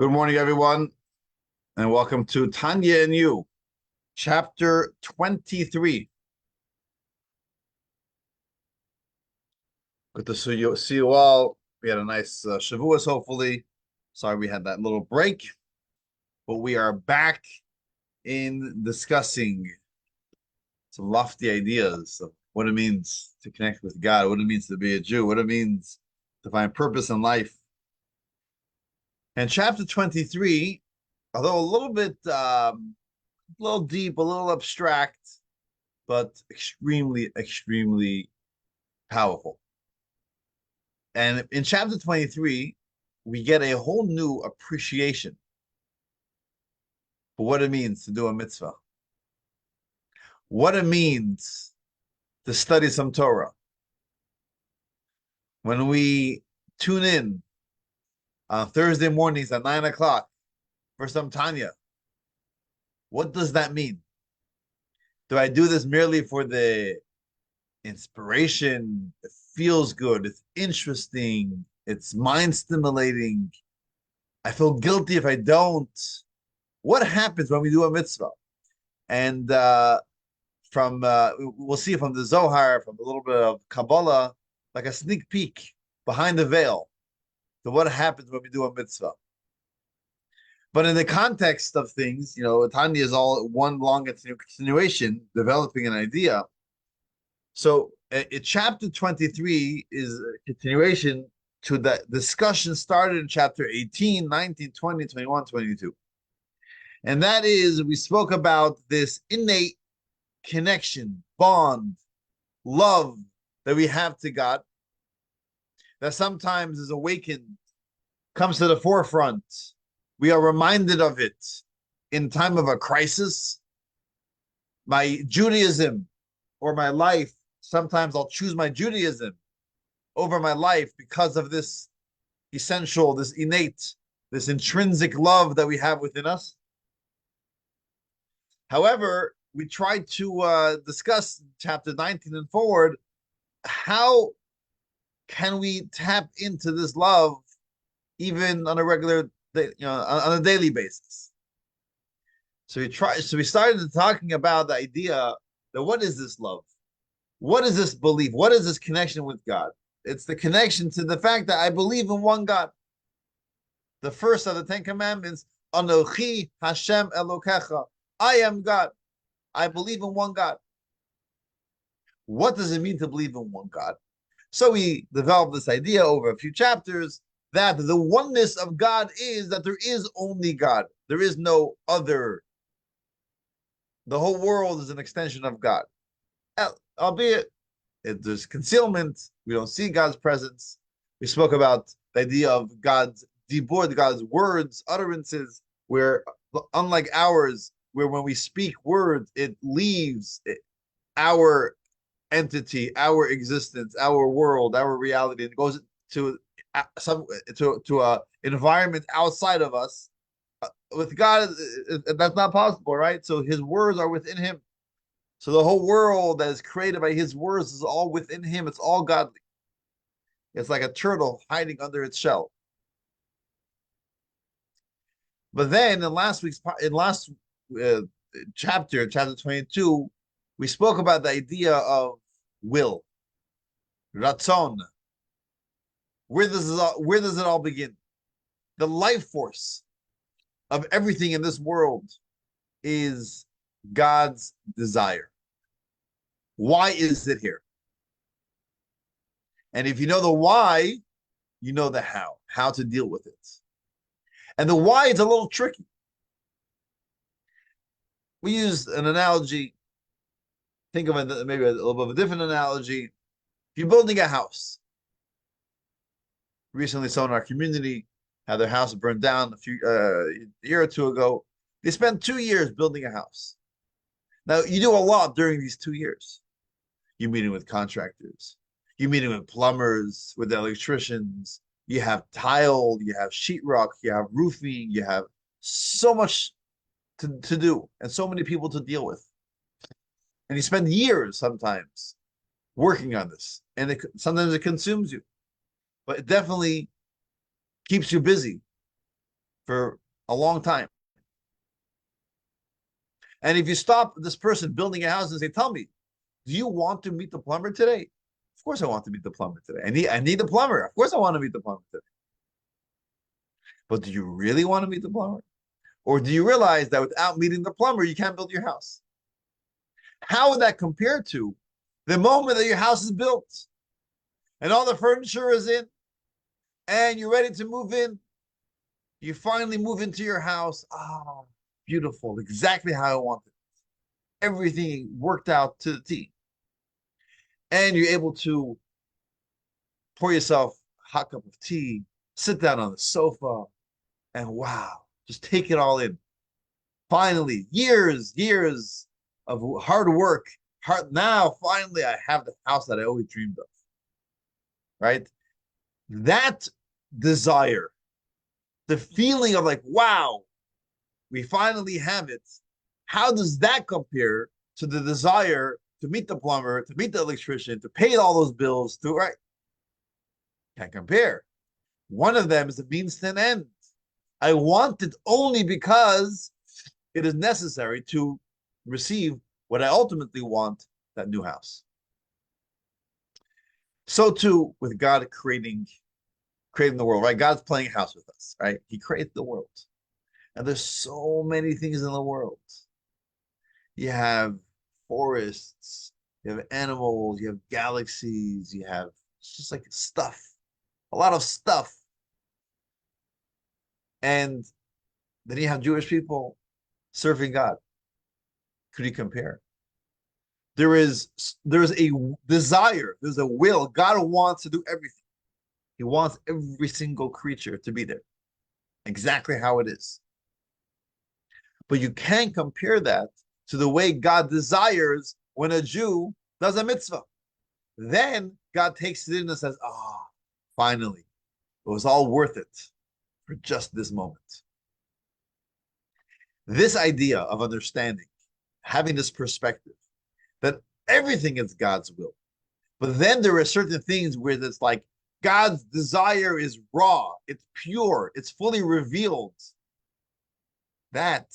Good morning, everyone, and welcome to Tanya and You, Chapter 23. Good to see you all. We had a nice Shavuos, hopefully. Sorry we had that little break, but we are back in discussing some lofty ideas of what it means to connect with God, what it means to be a Jew, what it means to find purpose in life. And chapter 23, although a little deep, a little abstract, but extremely, extremely powerful. And in chapter 23, we get a whole new appreciation for what it means to do a mitzvah, what it means to study some Torah. When we tune in on Thursday mornings at 9 o'clock for some Tanya, what does that mean? Do I do this merely for the inspiration? It feels good, it's interesting, it's mind stimulating. I feel guilty if I don't. What happens when we do a mitzvah? And we'll see from the Zohar, from a little bit of Kabbalah, like a sneak peek behind the veil to what happens when we do a mitzvah. But in the context of things, Tanya is all one long continuation, developing an idea. So chapter 23 is a continuation to the discussion started in chapter 18, 19, 20, 21, 22. And that is, we spoke about this innate connection, bond, love that we have to God, that sometimes is awakened, comes to the forefront. We are reminded of it in time of a crisis. My Judaism or my life, sometimes I'll choose my Judaism over my life because of this essential, this innate, this intrinsic love that we have within us. However, we tried to discuss chapter 19 and forward, how can we tap into this love even on a regular, on a daily basis? So we started talking about the idea that what is this love? What is this belief? What is this connection with God? It's the connection to the fact that I believe in one God. The first of the 10 Commandments, Anochi Hashem Elokecha. I am God. I believe in one God. What does it mean to believe in one God? So we developed this idea over a few chapters that the oneness of God is that there is only God. There is no other. The whole world is an extension of God. Albeit there's concealment. We don't see God's presence. We spoke about the idea of God's dibur, God's words, utterances, where unlike ours, where when we speak words, it leaves our entity, our existence, our world, our reality, and goes to an environment outside of us. With God, that's not possible, right? So His words are within Him. So the whole world that is created by His words is all within Him. It's all godly. It's like a turtle hiding under its shell. But then in last chapter 22, we spoke about the idea of will, ratzon. Where does it all begin? The life force of everything in this world is God's desire. Why is it here? And if you know the why, you know the how to deal with it. And the why is a little tricky. We used an analogy. Think of it maybe a little bit of a different analogy. If you're building a house, recently someone in our community had their house burned down a year or two ago. They spent 2 years building a house. Now, you do a lot during these 2 years. You're meeting with contractors. You're meeting with plumbers, with electricians. You have tile, you have sheetrock, you have roofing, you have so much to do and so many people to deal with. And you spend years sometimes working on this. And sometimes it consumes you. But it definitely keeps you busy. for a long time. And if you stop this person building a house and say, tell me, do you want to meet the plumber today? Of course I want to meet the plumber today. I need the plumber. Of course I want to meet the plumber today. But do you really want to meet the plumber? Or do you realize that without meeting the plumber, you can't build your house? How would that compare to the moment that your house is built and all the furniture is in and you're ready to move in? You finally move into your house. Oh, beautiful. Exactly how I wanted. Everything worked out to the T. And you're able to pour yourself a hot cup of tea, sit down on the sofa, and wow, just take it all in. Finally, years of hard work. Now, finally, I have the house that I always dreamed of. Right? That desire, the feeling of like, wow, we finally have it. How does that compare to the desire to meet the plumber, to meet the electrician, to pay all those bills, to right? Can't compare. One of them is a means to an end. I want it only because it is necessary to receive what I ultimately want, that new house. So too with God creating the world, right? God's playing house with us, right? He created the world. And there's so many things in the world. You have forests, you have animals, you have galaxies, you have it's just like stuff, a lot of stuff. And then you have Jewish people serving God. Could you compare? There's a desire, there's a will. God wants to do everything. He wants every single creature to be there, exactly how it is. But you can't compare that to the way God desires when a Jew does a mitzvah. Then God takes it in and says, oh, finally, it was all worth it for just this moment. This idea of understanding, having this perspective that everything is God's will. But then there are certain things where it's like God's desire is raw, it's pure, it's fully revealed. That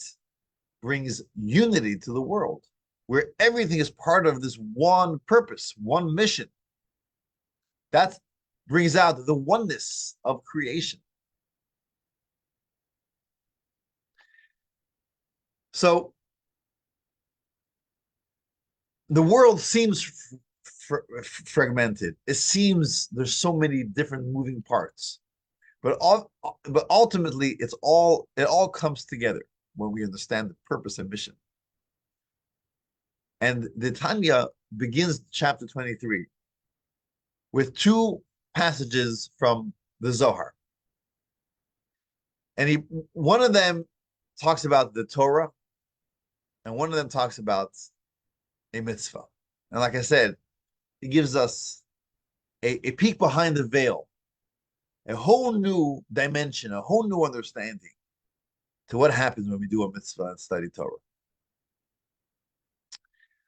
brings unity to the world, where everything is part of this one purpose, one mission. That brings out the oneness of creation. So the world seems fragmented. It seems there's so many different moving parts, but ultimately it all comes together when we understand the purpose and mission. And the Tanya begins chapter 23 with two passages from the Zohar. And one of them talks about the Torah, and one of them talks about a mitzvah. And like I said, it gives us a peek behind the veil, a whole new dimension, a whole new understanding to what happens when we do a mitzvah and study Torah.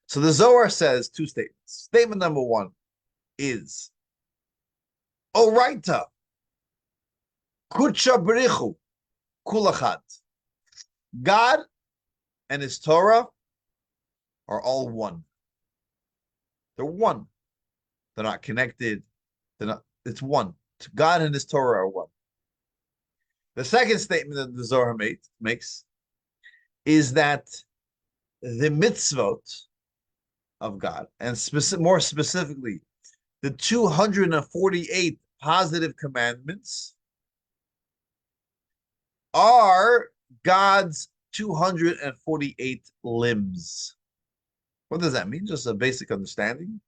So the Zohar says two statements. Statement number one is, Oraita, Kucha Berichu, Kulachat. God and his Torah are all one. They're one. They're not connected. It's one. God and his Torah are one. The second statement that the Zohar makes is that the mitzvot of God, and more specifically, the 248 positive commandments are God's 248 limbs. What does that mean? Just a basic understanding.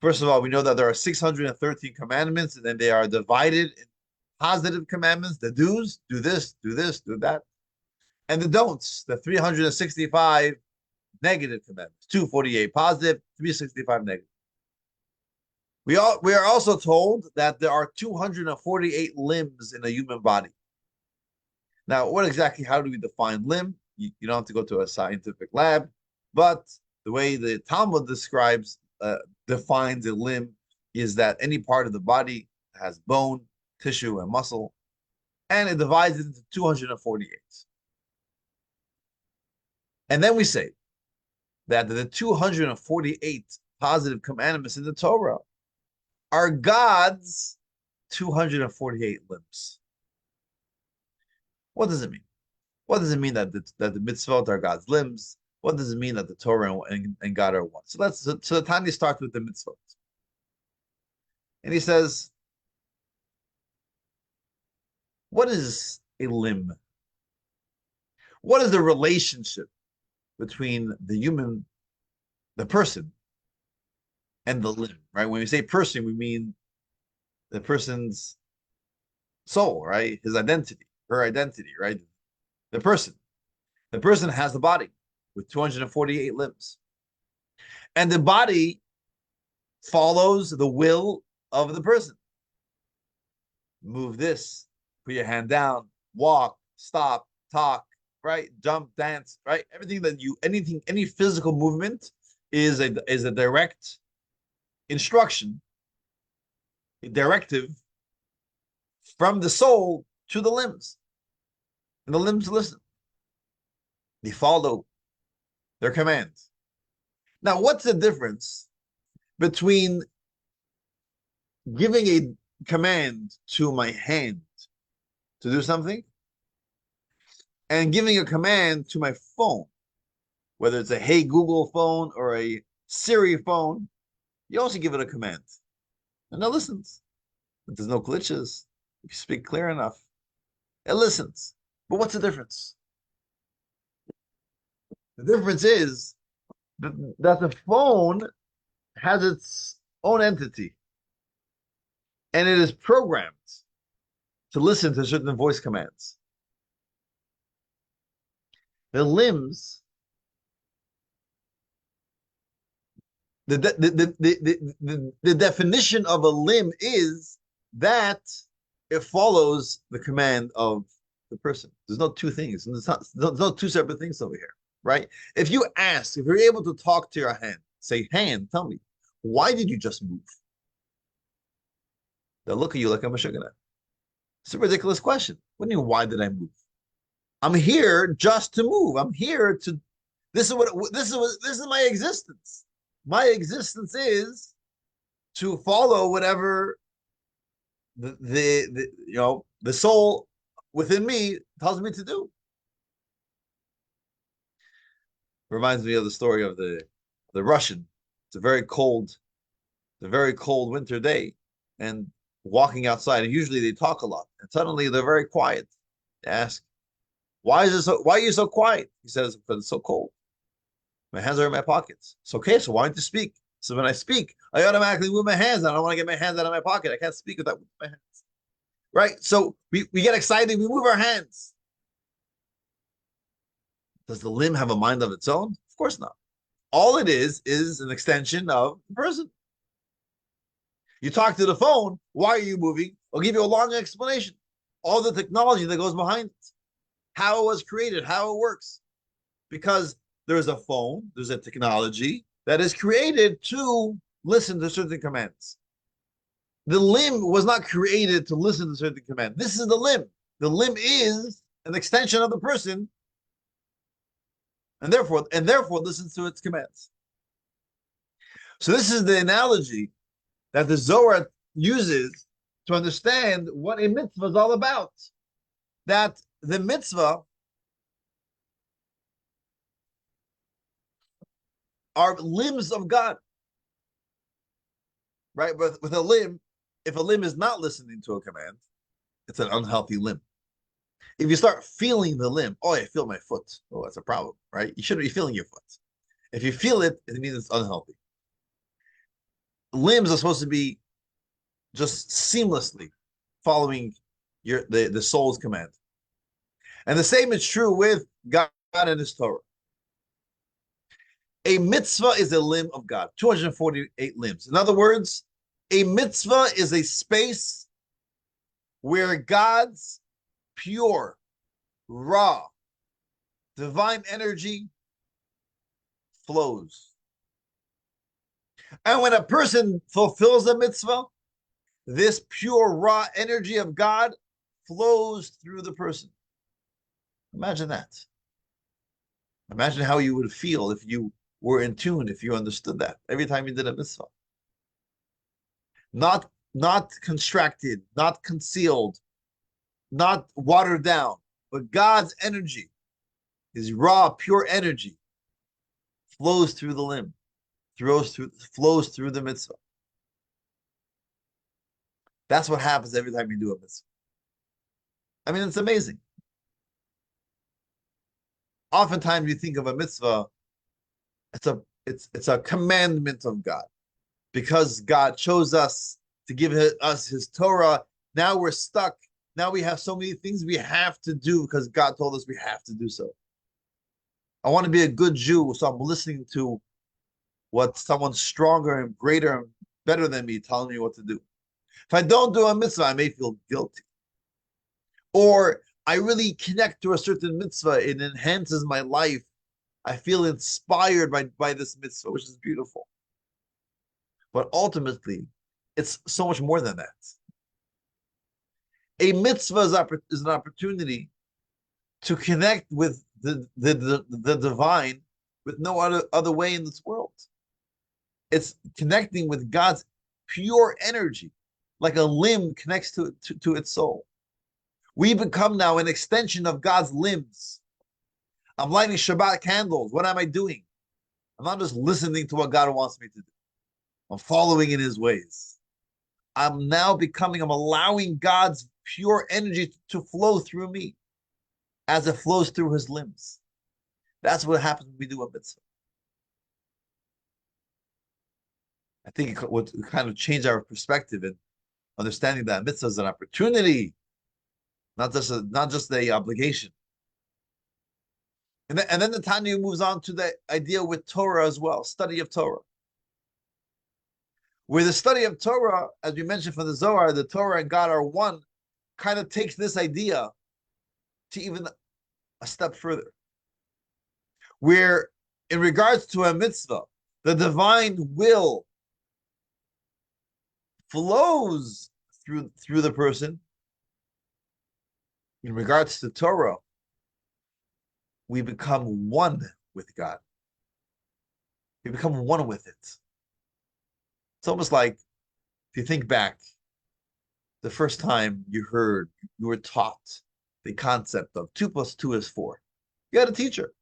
First of all, we know that there are 613 commandments, and then they are divided in positive commandments, the do's, do this, do that, and the don'ts, the 365 negative commandments, 248 positive, 365 negative. We are also told that there are 248 limbs in a human body. Now, how do we define limb? You don't have to go to a scientific lab, but the way the Talmud defines a limb is that any part of the body has bone, tissue, and muscle. and it divides it into 248. And then we say that the 248 positive commandments in the Torah are God's 248 limbs. What does it mean? What does it mean that the mitzvot are God's limbs? What does it mean that the Torah and God are one? So the Tanya starts with the mitzvot. And he says, what is a limb? What is the relationship between the person, and the limb, right? When we say person, we mean the person's soul, right? His identity, her identity, right? The person. The person has the body with 248 limbs. And the body follows the will of the person. Move this, put your hand down, walk, stop, talk, right? Jump, dance, right? Any physical movement is a direct instruction, a directive from the soul to the limbs. And the limbs listen. They follow their commands. Now, what's the difference between giving a command to my hand to do something and giving a command to my phone, whether it's a Hey Google phone or a Siri phone? You also give it a command, and it listens. If there's no glitches, if you speak clear enough, it listens. But what's the difference? The difference is that the phone has its own entity, and it is programmed to listen to certain voice commands. The limbs, the definition of a limb is that it follows the command of the person. There's no two things. There's no two separate things over here, right? If you're able to talk to your hand, say, hand, tell me, why did you just move? They'll look at you like I'm a sugar. It's a ridiculous question. What do you mean, why did I move? I'm here just to move. I'm here to. This is my existence. My existence is to follow whatever the soul within me tells me to do. Reminds me of the story of the Russian. It's a very cold winter day, and walking outside. And usually they talk a lot, and suddenly they're very quiet. They ask, why are you so quiet? He says, because it's so cold. My hands are in my pockets. It's okay, so why don't you speak? So when I speak, I automatically move my hands. I don't want to get my hands out of my pocket. I can't speak without my hands. Right? So we get excited, we move our hands. Does the limb have a mind of its own? Of course not. All it is an extension of the person. You talk to the phone, why are you moving? I'll give you a long explanation. All the technology that goes behind it, how it was created, how it works. Because there's a phone, there's a technology that is created to listen to certain commands. The limb was not created to listen to certain commands. This is the limb. The limb is an extension of the person, and therefore listens to its commands. So this is the analogy that the Zohar uses to understand what a mitzvah is all about. That the mitzvah are limbs of God, right? But with a limb, if a limb is not listening to a command, it's an unhealthy limb. If you start feeling the limb, oh, I feel my foot. Oh, that's a problem, right? You shouldn't be feeling your foot. If you feel it, it means it's unhealthy. Limbs are supposed to be just seamlessly following the soul's command. And the same is true with God and His Torah. A mitzvah is a limb of God, 248 limbs. In other words, a mitzvah is a space where God's pure, raw, divine energy flows. And when a person fulfills a mitzvah, this pure, raw energy of God flows through the person. Imagine that. Imagine how you would feel if you were in tune, if you understood that every time you did a mitzvah. Not contracted, not concealed, not watered down, but God's energy, his raw, pure energy, flows through the limb, flows through the mitzvah. That's what happens every time you do a mitzvah. I mean, it's amazing. Oftentimes you think of a mitzvah, it's a commandment of God. Because God chose us to give us his Torah, now we're stuck. Now we have so many things we have to do because God told us we have to do so. I want to be a good Jew, so I'm listening to what someone stronger and greater and better than me telling me what to do. If I don't do a mitzvah, I may feel guilty. Or I really connect to a certain mitzvah, it enhances my life. I feel inspired by this mitzvah, which is beautiful. But ultimately, it's so much more than that. A mitzvah is an opportunity to connect with the divine with no other way in this world. It's connecting with God's pure energy, like a limb connects to its soul. We become now an extension of God's limbs. I'm lighting Shabbat candles. What am I doing? I'm not just listening to what God wants me to do. I'm following in his ways. I'm allowing God's pure energy to flow through me as it flows through his limbs. That's what happens when we do a mitzvah. I think it would kind of change our perspective in understanding that mitzvah is an opportunity, not just a obligation. And then the Tanya moves on to the idea with Torah as well, study of Torah. Where the study of Torah, as we mentioned from the Zohar, the Torah and God are one, kind of takes this idea to even a step further. Where in regards to a mitzvah, the divine will flows through the person. In regards to Torah, we become one with God. We become one with it. It's almost like, if you think back, the first time you were taught the concept of 2 + 2 is 4. You had a teacher.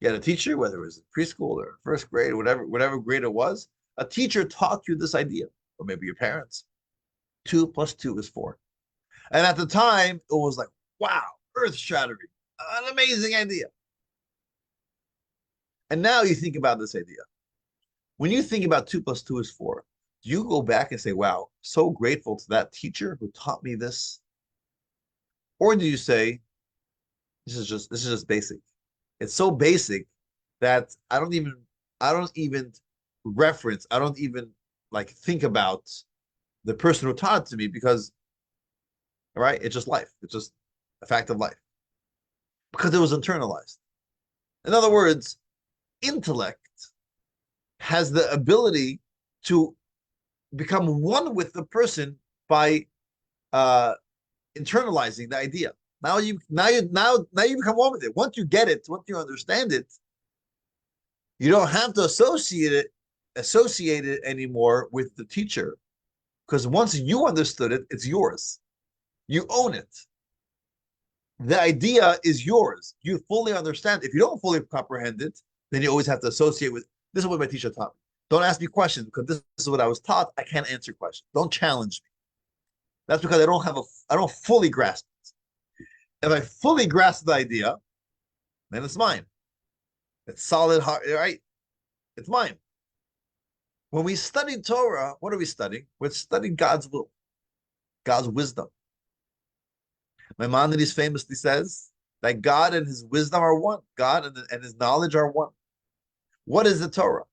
You had a teacher, whether it was preschool or first grade, or whatever grade it was. A teacher taught you this idea, or maybe your parents. 2 + 2 is 4. And at the time, it was like, wow, earth-shattering, an amazing idea. And now you think about this idea. When you think about 2 + 2 is 4, do you go back and say, wow, so grateful to that teacher who taught me this? Or do you say, this is just basic? It's so basic that I don't even reference, I don't even like think about the person who taught it to me, because, all right, it's just life. It's just a fact of life. Because it was internalized. In other words, intellect has the ability to become one with the person by internalizing the idea. Now you become one with it. Once you get it, once you understand it, you don't have to associate it anymore with the teacher, because once you understood it, it's yours. You own it. The idea is yours. You fully understand. If you don't fully comprehend it, then you always have to associate with, this is what my teacher taught me. Don't ask me questions, because this is what I was taught. I can't answer questions. Don't challenge me. That's because I don't fully grasp it. If I fully grasp the idea, then it's mine. It's solid, hard, right? It's mine. When we study Torah, what are we studying? We're studying God's will, God's wisdom. Maimonides famously says that God and his wisdom are one. God and his knowledge are one. What is the Torah?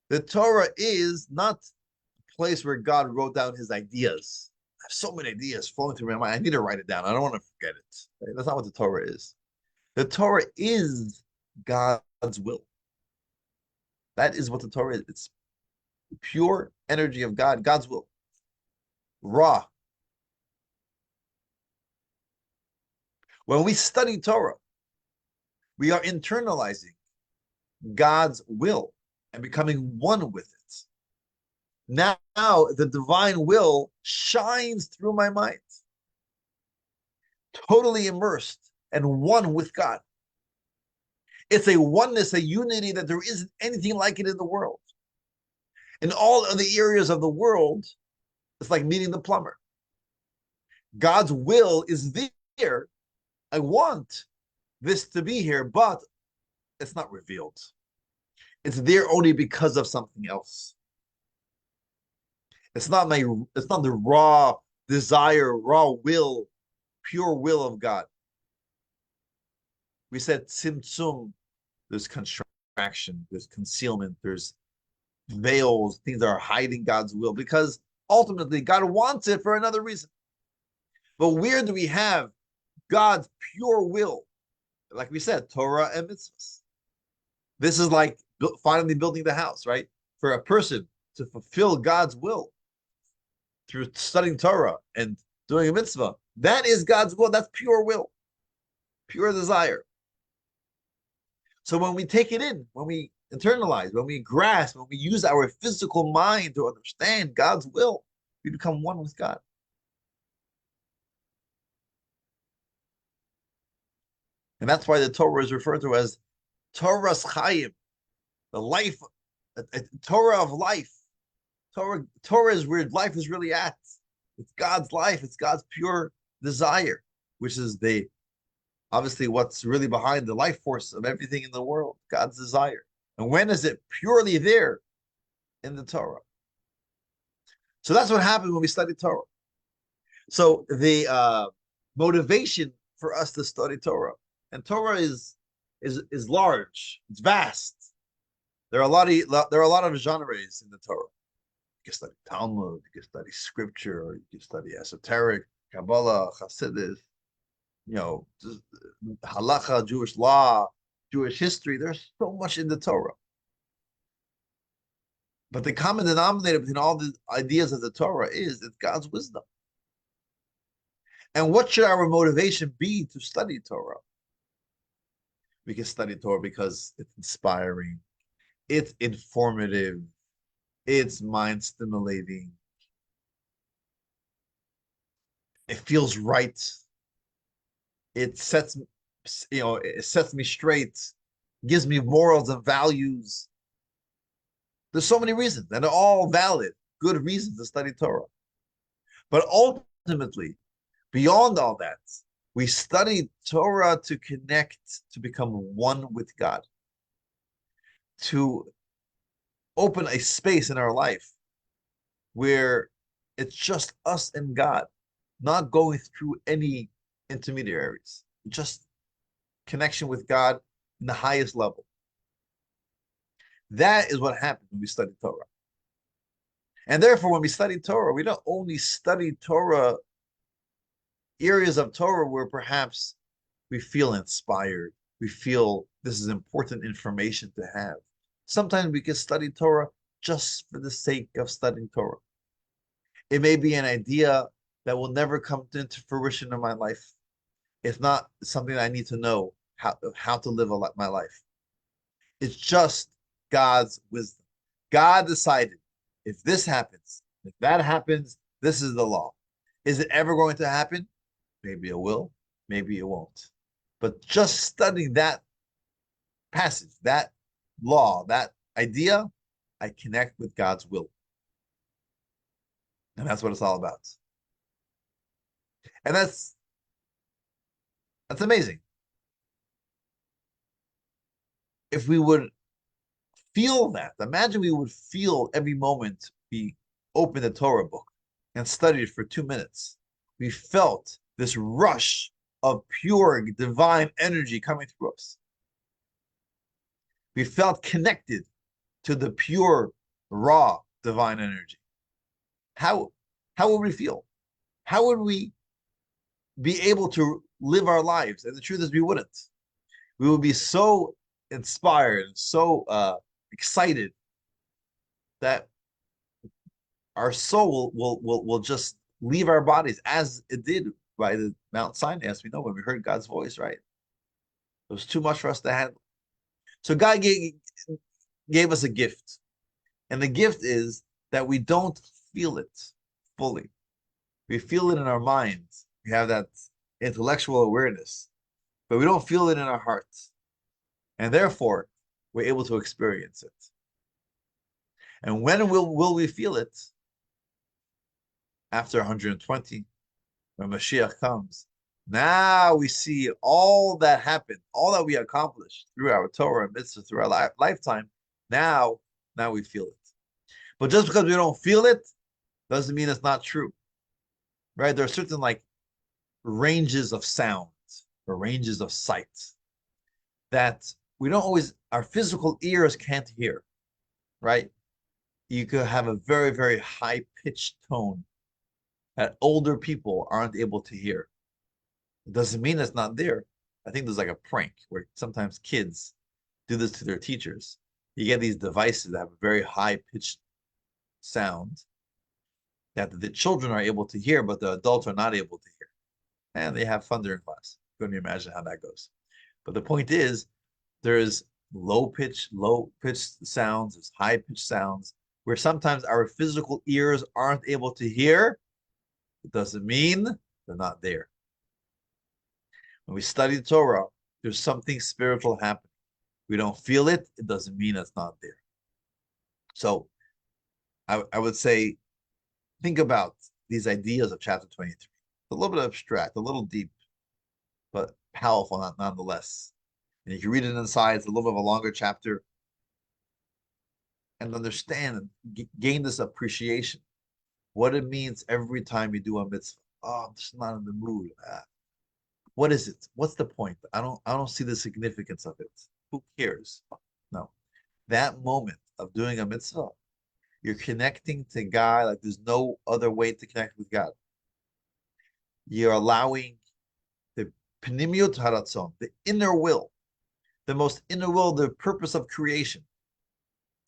The Torah is not a place where God wrote down his ideas. I have so many ideas flowing through my mind. I need to write it down. I don't want to forget it. Right? That's not what the Torah is. The Torah is God's will. That is what the Torah is. It's pure energy of God, God's will. Raw. When we study Torah, we are internalizing God's will and becoming one with it. Now the divine will shines through my mind, totally immersed and one with God. It's a oneness, a unity that there isn't anything like it in the world. In all other areas of the world, it's like meeting the plumber. God's will is there. I want this to be here, but it's not revealed. It's there only because of something else. It's not the raw desire, raw will, pure will of God. We said tzimtzum, there's contraction, there's concealment, there's veils, things that are hiding God's will, because ultimately God wants it for another reason. But where do we have God's pure will? Like we said, Torah and mitzvahs. This is like finally building the house, right? For a person to fulfill God's will through studying Torah and doing a mitzvah, that is God's will. That's pure will, pure desire. So when we take it in, when we internalize, when we grasp, when we use our physical mind to understand God's will, we become one with God. And that's why the Torah is referred to as Torah's Chaim, the life, a Torah of life. Torah is where life is really at. It's God's life. It's God's pure desire, which is obviously what's really behind the life force of everything in the world, God's desire. And when is it purely there? In the Torah. So that's what happens when we study Torah. So the motivation for us to study Torah, and Torah is large, it's vast. There are a lot of genres in the Torah. You can study Talmud, you can study scripture, or you can study esoteric, Kabbalah, Hasidus, halacha, Jewish law, Jewish history. There's so much in the Torah. But the common denominator between all the ideas of the Torah is it's God's wisdom. And what should our motivation be to study Torah? We can study Torah because it's inspiring, it's informative, it's mind stimulating, it feels right, it sets me straight, gives me morals and values. There's so many reasons, and they're all valid, good reasons to study Torah. But ultimately, beyond all that, we study Torah to connect, to become one with God, to open a space in our life where it's just us and God, not going through any intermediaries, just connection with God in the highest level. That is what happens when we study Torah. And therefore, when we study Torah, we don't only study Torah, areas of Torah where perhaps we feel inspired, we feel this is important information to have. Sometimes we can study Torah just for the sake of studying Torah. It may be an idea that will never come into fruition in my life. It's not something I need to know how to live my life. It's just God's wisdom. God decided if this happens, if that happens, this is the law. Is it ever going to happen? Maybe it will, maybe it won't. But just studying that passage, that law, that idea, I connect with God's will. And that's what it's all about. And that's amazing. If we would feel that, imagine we would feel every moment we open the Torah book and studied for 2 minutes. We felt this rush of pure divine energy coming through us. We felt connected to the pure, raw divine energy. How would we feel? How would we be able to live our lives? And the truth is, we wouldn't. We would be so inspired, so excited that our soul will just leave our bodies as it did by the Mount Sinai, as we know, when we heard God's voice, right? It was too much for us to handle. So God gave us a gift. And the gift is that we don't feel it fully. We feel it in our minds. We have that intellectual awareness, but we don't feel it in our hearts. And therefore, we're able to experience it. And when will we feel it? After 120, when Mashiach comes. Now we see all that happened, all that we accomplished through our Torah and mitzvah, through our lifetime. Now we feel it. But just because we don't feel it doesn't mean it's not true, right? There are certain like ranges of sound or ranges of sight that we don't always, our physical ears can't hear, right? You could have a very, very high pitched tone that older people aren't able to hear. It doesn't mean it's not there. I think there's like a prank where sometimes kids do this to their teachers. You get these devices that have a very high pitched sound that the children are able to hear, but the adults are not able to hear. And they have fun during class. You can imagine how that goes. But the point is, there's low pitched sounds, there's high pitched sounds, where sometimes our physical ears aren't able to hear. It doesn't mean they're not there. When we study the Torah, there's something spiritual happening. We don't feel it, it doesn't mean it's not there. So I would say, think about these ideas of chapter 23. It's a little bit abstract, a little deep, but powerful nonetheless. And you can read it inside. It's a little bit of a longer chapter. And understand and gain this appreciation. What it means every time you do a mitzvah. Oh, I'm just not in the mood. What is it? What's the point? I don't see the significance of it. Who cares? No. That moment of doing a mitzvah, you're connecting to God like there's no other way to connect with God. You're allowing the pnimiyut haratzon, the inner will, the most inner will, the purpose of creation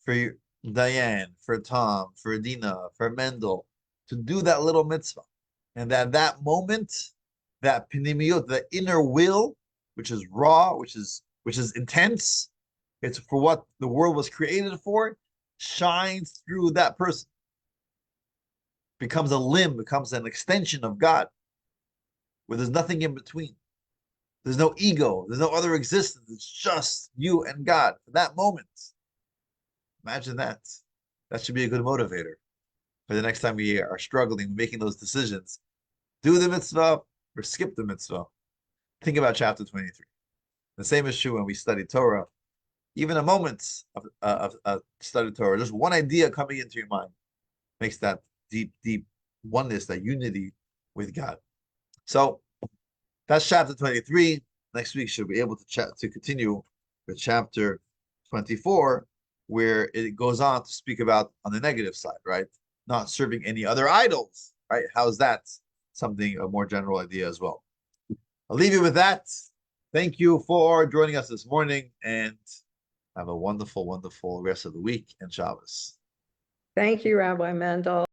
for Diane, for Tom, for Dina, for Mendel, to do that little mitzvah. And that moment, that pnimiyut, the inner will, which is raw, which is intense, it's for what the world was created for, shines through that person. Becomes a limb, becomes an extension of God, where there's nothing in between. There's no ego, there's no other existence. It's just you and God for that moment. Imagine that. That should be a good motivator for the next time we are struggling, making those decisions. Do the mitzvah or skip the mitzvah. Think about chapter 23. The same is true when we study Torah. Even a moment of study Torah, just one idea coming into your mind makes that deep, deep oneness, that unity with God. So that's chapter 23. Next week, should be able to continue with chapter 24, where it goes on to speak about on the negative side, right? Not serving any other idols, right? How's that? Something, a more general idea as well. I'll leave you with that. Thank you for joining us this morning, and have a wonderful, wonderful rest of the week and Shabbos. Thank you, Rabbi Mendel.